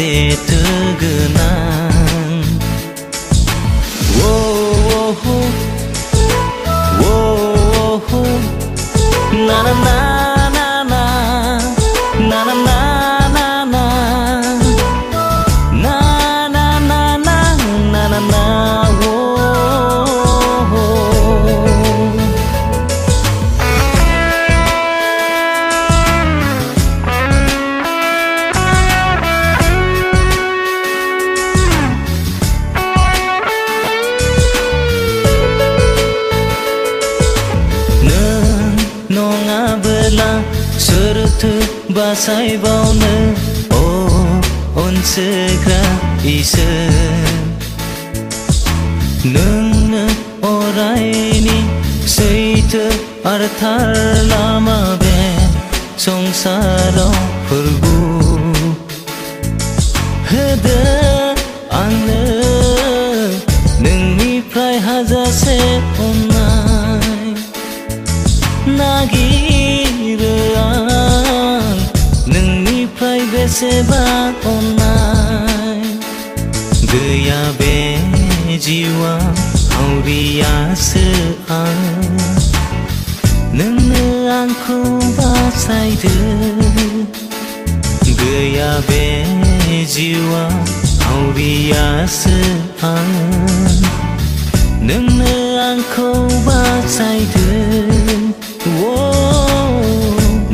जेथो गोनां na na na na na na na na na na na na na na na na na सोरथो बासायबावनो अनसोग्रा इसोर नोंनो अरायनि सैथो आरो थार लामा बे संसाराव फोरबो होदो आंनो नोंनिफ्राय हाजासे अननाय नागिरो आं नोंनिफ्राय बेसेबा अननाय गैया बे जिउआव हावरियासो आं नोंनो आंखौ बासायदो गैया बे जिउआव हावरियासो आं नोंनो आंखौ बासायदो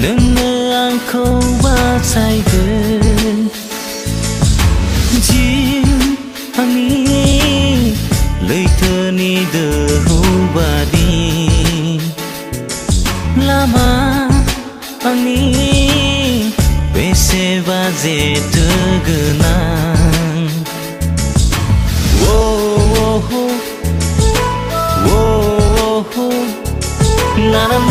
नोंनो आंखौ बासायदो जिउ आंनि लैथोनि दोहौ बादि लामा आंनि बेसेबा जेथो गोनां na na